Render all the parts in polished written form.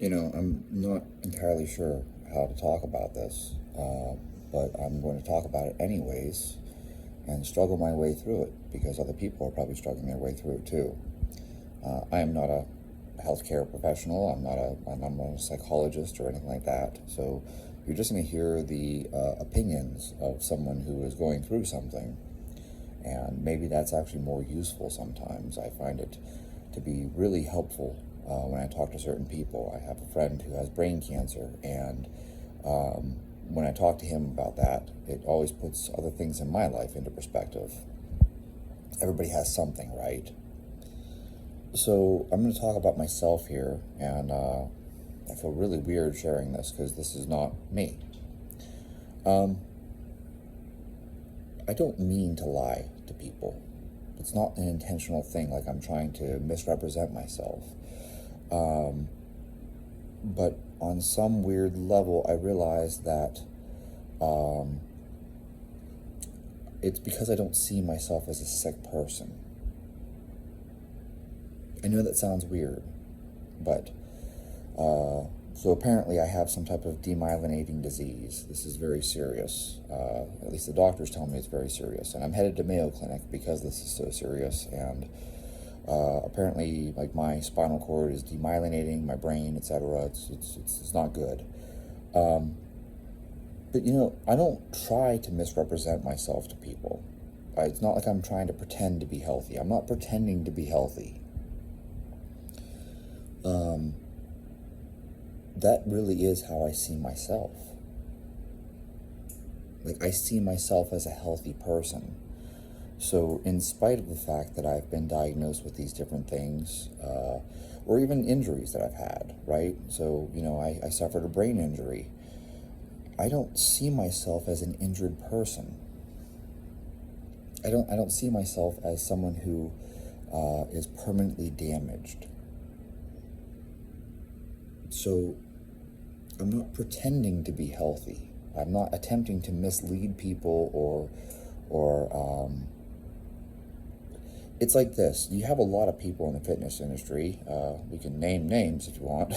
I'm not entirely sure how to talk about this, but I'm going to talk about it anyways and struggle my way through it because other people are probably struggling their way through it too. I am not a healthcare professional. I'm not a psychologist or anything like that. So you're just going to hear the opinions of someone who is going through something, and maybe that's actually more useful sometimes. I find it to be really helpful when I talk to certain people. I have a friend who has brain cancer, and when I talk to him about that, it always puts other things in my life into perspective. Everybody has something, right? So I'm going to talk about myself here, and I feel really weird sharing this because this is not me. Um, I don't mean to lie to people. It's not an intentional thing, like I'm trying to misrepresent myself. But on some weird level, I realize that it's because I don't see myself as a sick person. I know that sounds weird, but so apparently I have some type of demyelinating disease. This is very serious. At least the doctors tell me it's very serious, and I'm headed to Mayo Clinic because this is so serious. And apparently, like, my spinal cord is demyelinating, my brain, etc. It's not good. But I don't try to misrepresent myself to people. It's not like I'm trying to pretend to be healthy. I'm not pretending to be healthy. That really is how I see myself. Like, I see myself as a healthy person. So in spite of the fact that I've been diagnosed with these different things, or even injuries that I've had, right? So, I suffered a brain injury. I don't see myself as an injured person. I don't see myself as someone who is permanently damaged. So I'm not pretending to be healthy. I'm not attempting to mislead people or it's like this. You have a lot of people in the fitness industry, we can name names if you want,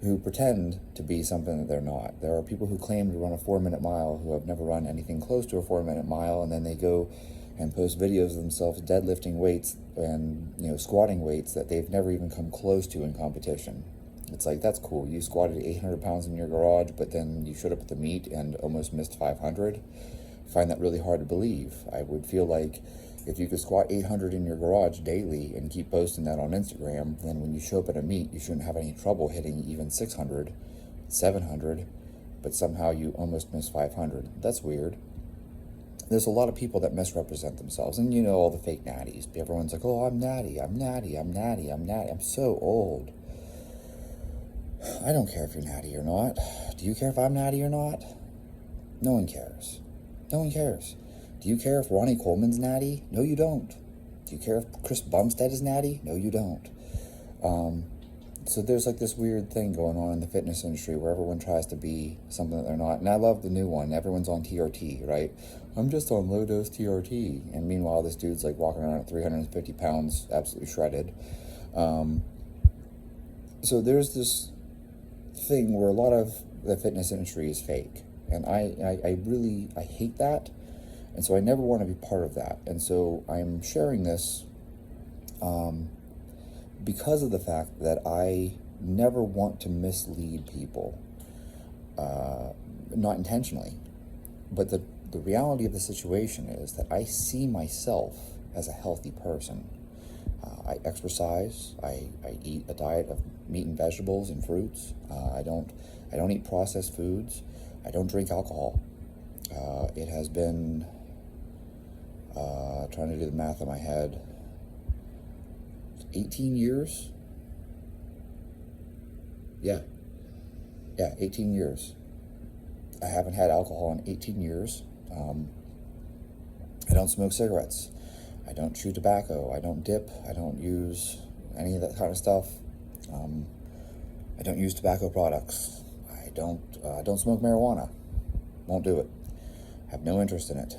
who pretend to be something that they're not. There are people who claim to run a 4-minute mile who have never run anything close to a 4-minute mile, and then they go and post videos of themselves deadlifting weights and squatting weights that they've never even come close to in competition. It's like, that's cool. You squatted 800 pounds in your garage, but then you showed up at the meet and almost missed 500. I find that really hard to believe. I would feel like if you could squat 800 in your garage daily and keep posting that on Instagram, then when you show up at a meet, you shouldn't have any trouble hitting even 600, 700, but somehow you almost missed 500. That's weird. There's a lot of people that misrepresent themselves, and all the fake natties. Everyone's like, oh, I'm natty, I'm natty, I'm natty, I'm natty. I'm so old. I don't care if you're natty or not. Do you care if I'm natty or not? No one cares. No one cares. Do you care if Ronnie Coleman's natty? No, you don't. Do you care if Chris Bumstead is natty? No, you don't. So there's like this weird thing going on in the fitness industry where everyone tries to be something that they're not. And I love the new one. Everyone's on TRT, right? I'm just on low-dose TRT. And meanwhile, this dude's like walking around at 350 pounds, absolutely shredded. So there's this thing where a lot of the fitness industry is fake, and I really hate that, and so I never want to be part of that. And so I'm sharing this because of the fact that I never want to mislead people, not intentionally, but the reality of the situation is that I see myself as a healthy person. I exercise. I eat a diet of meat and vegetables and fruits. I don't eat processed foods. I don't drink alcohol. It has been trying to do the math in my head. 18 years. Yeah, 18 years. I haven't had alcohol in 18 years. I don't smoke cigarettes. I don't chew tobacco. I don't dip. I don't use any of that kind of stuff. I don't use tobacco products. I don't smoke marijuana. Won't do it. Have no interest in it.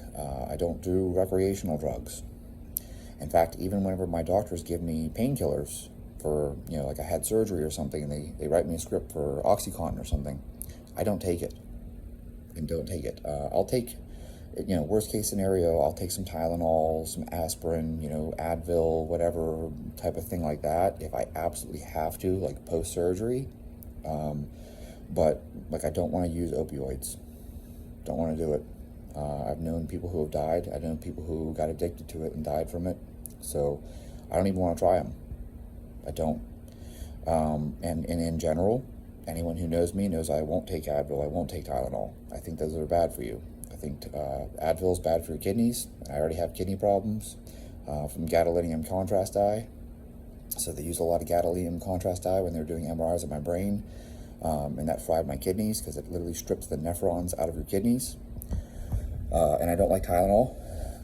I don't do recreational drugs. In fact, even whenever my doctors give me painkillers, for, like I had surgery or something, and they write me a script for OxyContin or something, I don't take it. And don't take it. I'll take, worst case scenario, I'll take some Tylenol, some aspirin, Advil, whatever type of thing like that, if I absolutely have to, like post-surgery. But, like, I don't want to use opioids. Don't want to do it. I've known people who have died. I've known people who got addicted to it and died from it. So I don't even want to try them. I don't. And in general, anyone who knows me knows I won't take Advil. I won't take Tylenol. I think those are bad for you. I think Advil is bad for your kidneys. I already have kidney problems from gadolinium contrast dye. So they use a lot of gadolinium contrast dye when they're doing MRIs of my brain. And that fried my kidneys because it literally strips the nephrons out of your kidneys. And I don't like Tylenol.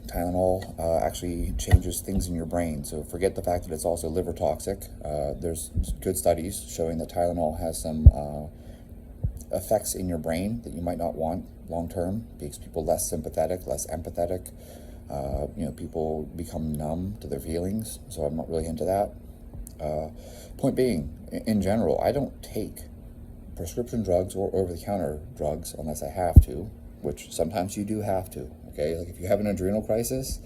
Tylenol actually changes things in your brain. So forget the fact that it's also liver toxic. There's good studies showing that Tylenol has some effects in your brain that you might not want long term. Makes people less sympathetic, less empathetic. People become numb to their feelings. So I'm not really into that. Point being, in general, I don't take prescription drugs or over-the-counter drugs unless I have to, which sometimes you do have to, okay? Like if you have an adrenal crisis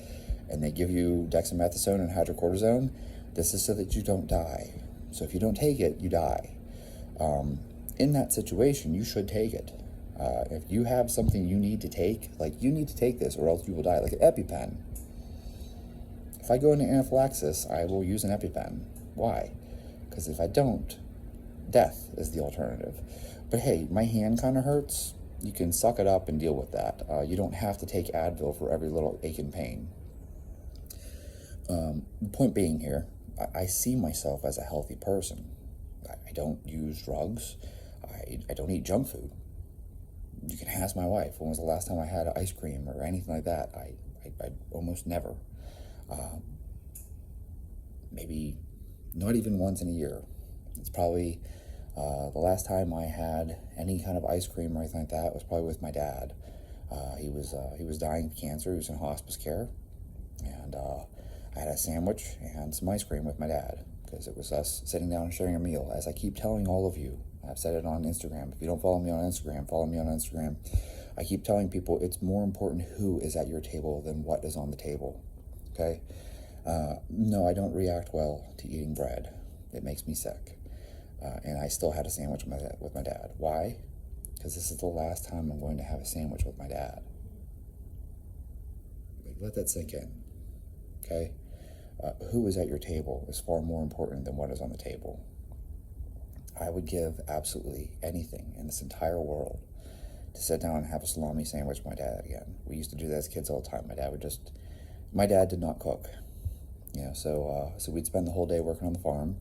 and they give you dexamethasone and hydrocortisone, this is so that you don't die. So if you don't take it, you die. In that situation, you should take it. If you have something you need to take, like you need to take this or else you will die, like an EpiPen. If I go into anaphylaxis, I will use an EpiPen. Why? Because if I don't, death is the alternative. But hey, my hand kind of hurts. You can suck it up and deal with that. You don't have to take Advil for every little ache and pain. The point being here, I see myself as a healthy person. I don't use drugs. I don't eat junk food. You can ask my wife, when was the last time I had ice cream or anything like that? I almost never. Maybe not even once in a year. It's probably the last time I had any kind of ice cream or anything like that was probably with my dad. He was dying of cancer. He was in hospice care, and I had a sandwich and some ice cream with my dad because it was us sitting down and sharing a meal. As I keep telling all of you, I've said it on Instagram. If you don't follow me on Instagram, follow me on Instagram. I keep telling people it's more important who is at your table than what is on the table. Okay? No, I don't react well to eating bread. It makes me sick. And I still had a sandwich with my dad. Why? Because this is the last time I'm going to have a sandwich with my dad. Like, let that sink in. Okay? Who is at your table is far more important than what is on the table. I would give absolutely anything in this entire world to sit down and have a salami sandwich with my dad again. We used to do that as kids all the time. My dad did not cook. So we'd spend the whole day working on the farm,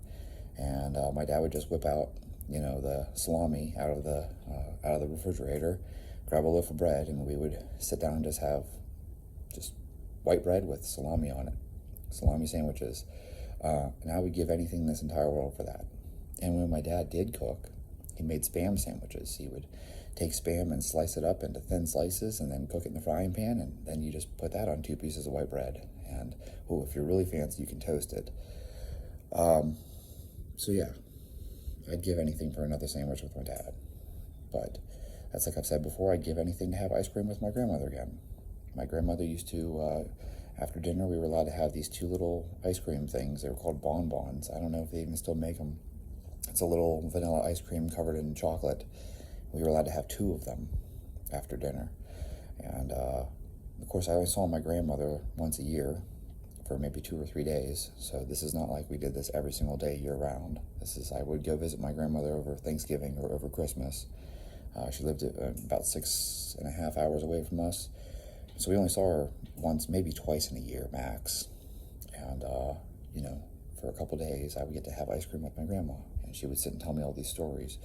and my dad would just whip out, the salami out of the refrigerator, grab a loaf of bread, and we would sit down and just have just white bread with salami on it, salami sandwiches. And I would give anything in this entire world for that. And when my dad did cook, he made Spam sandwiches. He would take Spam and slice it up into thin slices and then cook it in the frying pan, and then you just put that on 2 pieces of white bread. And, if you're really fancy, you can toast it. So yeah, I'd give anything for another sandwich with my dad. But that's like I've said before, I'd give anything to have ice cream with my grandmother again. My grandmother used to, after dinner, we were allowed to have these 2 little ice cream things. They were called bonbons. I don't know if they even still make them. It's a little vanilla ice cream covered in chocolate. We were allowed to have 2 of them after dinner. And, of course, I always saw my grandmother once a year for maybe 2 or 3 days. So this is not like we did this every single day year-round. I would go visit my grandmother over Thanksgiving or over Christmas. She lived about 6.5 hours away from us. So we only saw her once, maybe twice in a year, max. And, for a couple days, I would get to have ice cream with my grandma. And she would sit and tell me all these stories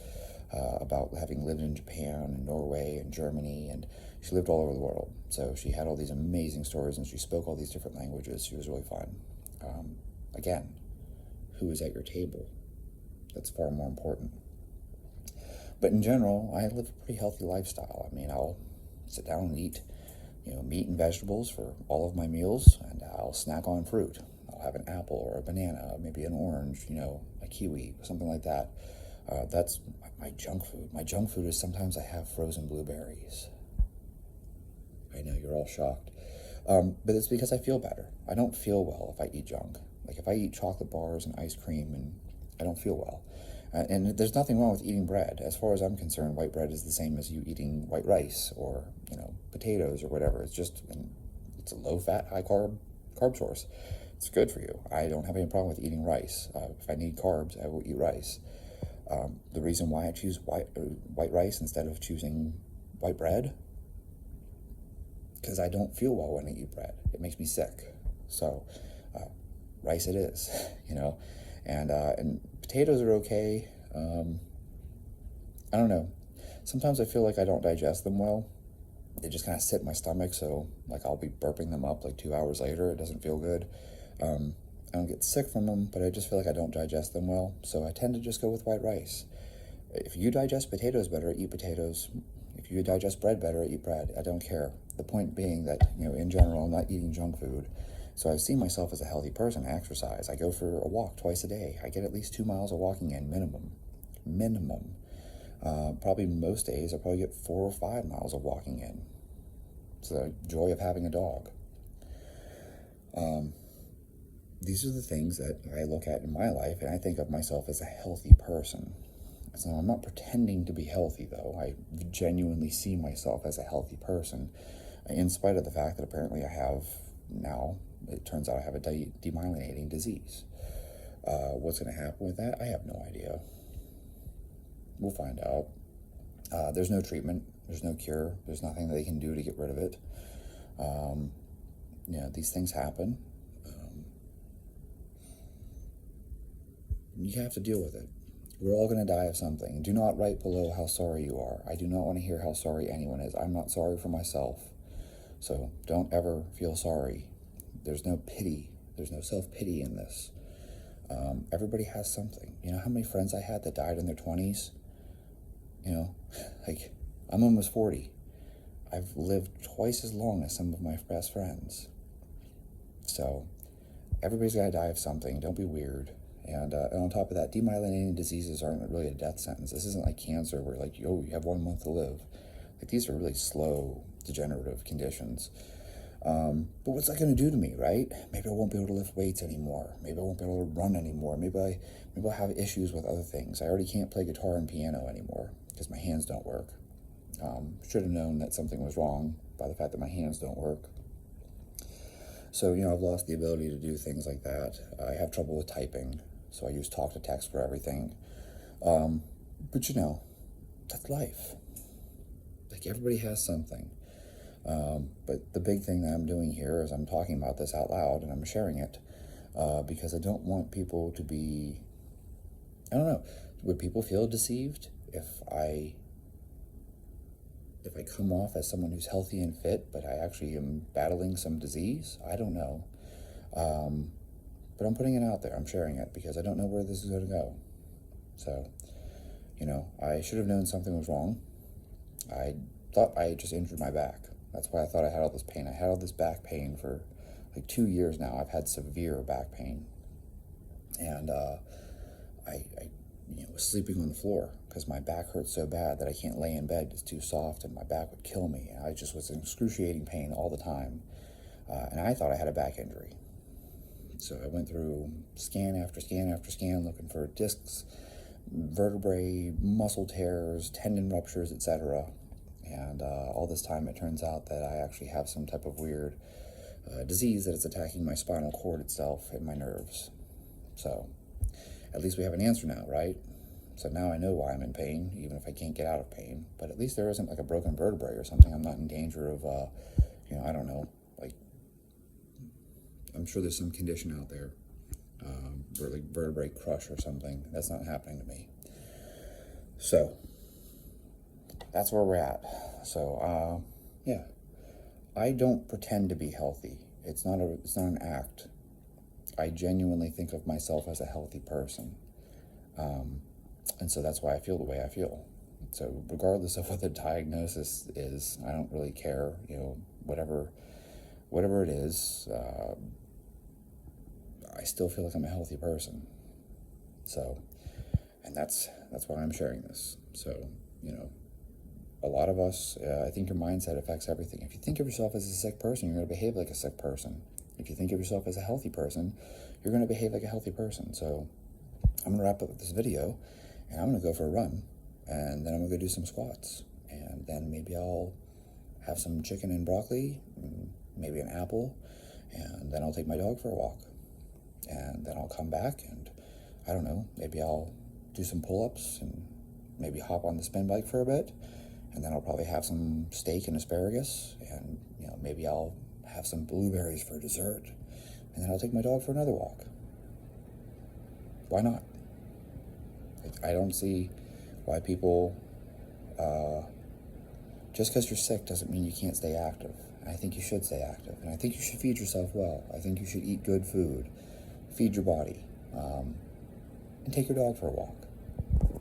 about having lived in Japan and Norway and Germany, and she lived all over the world. So she had all these amazing stories, and she spoke all these different languages. She was really fun. Again, who is at your table? That's far more important. But in general, I live a pretty healthy lifestyle. I mean, I'll sit down and eat, meat and vegetables for all of my meals, and I'll snack on fruit. I'll have an apple or a banana, maybe an orange, a kiwi, something like that. That's my junk food. My junk food is sometimes I have frozen blueberries. I know you're all shocked. But it's because I feel better. I don't feel well if I eat junk. Like if I eat chocolate bars and ice cream, and I don't feel well. And there's nothing wrong with eating bread. As far as I'm concerned, white bread is the same as you eating white rice or, potatoes or whatever. It's a low-fat, high-carb source. It's good for you. I don't have any problem with eating rice. If I need carbs, I will eat rice. The reason why I choose white rice instead of choosing white bread, because I don't feel well when I eat bread. It makes me sick. So rice it is, and potatoes are okay. I don't know. Sometimes I feel like I don't digest them well. They just kind of sit in my stomach, so I'll be burping them up 2 hours later. It doesn't feel good. I don't get sick from them, but I just feel like I don't digest them well, so I tend to just go with white rice. If you digest potatoes better, eat potatoes. If you digest bread better, eat bread. I don't care. The point being that, in general, I'm not eating junk food. So I see myself as a healthy person. I exercise. I go for a walk twice a day. I get at least 2 miles of walking in, minimum. Probably most days I probably get 4 or 5 miles of walking in. It's the joy of having a dog. These are the things that I look at in my life, and I think of myself as a healthy person. So I'm not pretending to be healthy, though. I genuinely see myself as a healthy person, in spite of the fact that apparently it turns out I have a demyelinating disease. What's going to happen with that? I have no idea. We'll find out. There's no treatment. There's no cure. There's nothing they can do to get rid of it. These things happen. You have to deal with it. We're all going to die of something. Do not write below how sorry you are. I do not want to hear how sorry anyone is. I'm not sorry for myself. So don't ever feel sorry. There's no pity. There's no self-pity in this. Everybody has something. You know how many friends I had that died in their 20s? I'm almost 40. I've lived twice as long as some of my best friends. So everybody's got to die of something. Don't be weird. And on top of that, demyelinating diseases aren't really a death sentence. This isn't like cancer where you have 1 month to live. These are really slow, degenerative conditions. But what's that going to do to me, right? Maybe I won't be able to lift weights anymore. Maybe I won't be able to run anymore. Maybe I'll have issues with other things. I already can't play guitar and piano anymore because my hands don't work. Should have known that something was wrong by the fact that my hands don't work. So, I've lost the ability to do things like that. I have trouble with typing, so I use talk to text for everything. But that's life. Everybody has something. But the big thing that I'm doing here is I'm talking about this out loud and I'm sharing it because I don't want people to be, I don't know, would people feel deceived if I come off as someone who's healthy and fit, but I actually am battling some disease? I don't know. But I'm putting it out there. I'm sharing it because I don't know where this is going to go. So, I should have known something was wrong. I thought I had just injured my back. That's why I thought I had all this pain. I had all this back pain for 2 years now. I've had severe back pain. And I was sleeping on the floor because my back hurts so bad that I can't lay in bed. It's too soft and my back would kill me. And I just was in excruciating pain all the time. And I thought I had a back injury. So I went through scan after scan after scan looking for discs, vertebrae, muscle tears, tendon ruptures, etc. And all this time it turns out that I actually have some type of weird disease that is attacking my spinal cord itself and my nerves. So at least we have an answer now, right? So now I know why I'm in pain, even if I can't get out of pain. But at least there isn't a broken vertebrae or something. I'm not in danger of, I don't know, I'm sure there's some condition out there where vertebrae crush or something. That's not happening to me. So that's where we're at. So, yeah, I don't pretend to be healthy. It's not an act. I genuinely think of myself as a healthy person. And so that's why I feel the way I feel. So regardless of what the diagnosis is, I don't really care, whatever it is, I still feel like I'm a healthy person. So, and that's why I'm sharing this. So, a lot of us, I think your mindset affects everything. If you think of yourself as a sick person, you're going to behave like a sick person. If you think of yourself as a healthy person, you're going to behave like a healthy person. So I'm going to wrap up this video, and I'm going to go for a run, and then I'm going to go do some squats, and then maybe I'll have some chicken and broccoli, and maybe an apple, and then I'll take my dog for a walk, and then I'll come back, and I don't know, maybe I'll do some pull-ups, and maybe hop on the spin bike for a bit, and then I'll probably have some steak and asparagus, and maybe I'll have some blueberries for dessert, and then I'll take my dog for another walk. Why not? I don't see why people, just because you're sick doesn't mean you can't stay active. And I think you should stay active, and I think you should feed yourself well. I think you should eat good food, feed your body, and take your dog for a walk.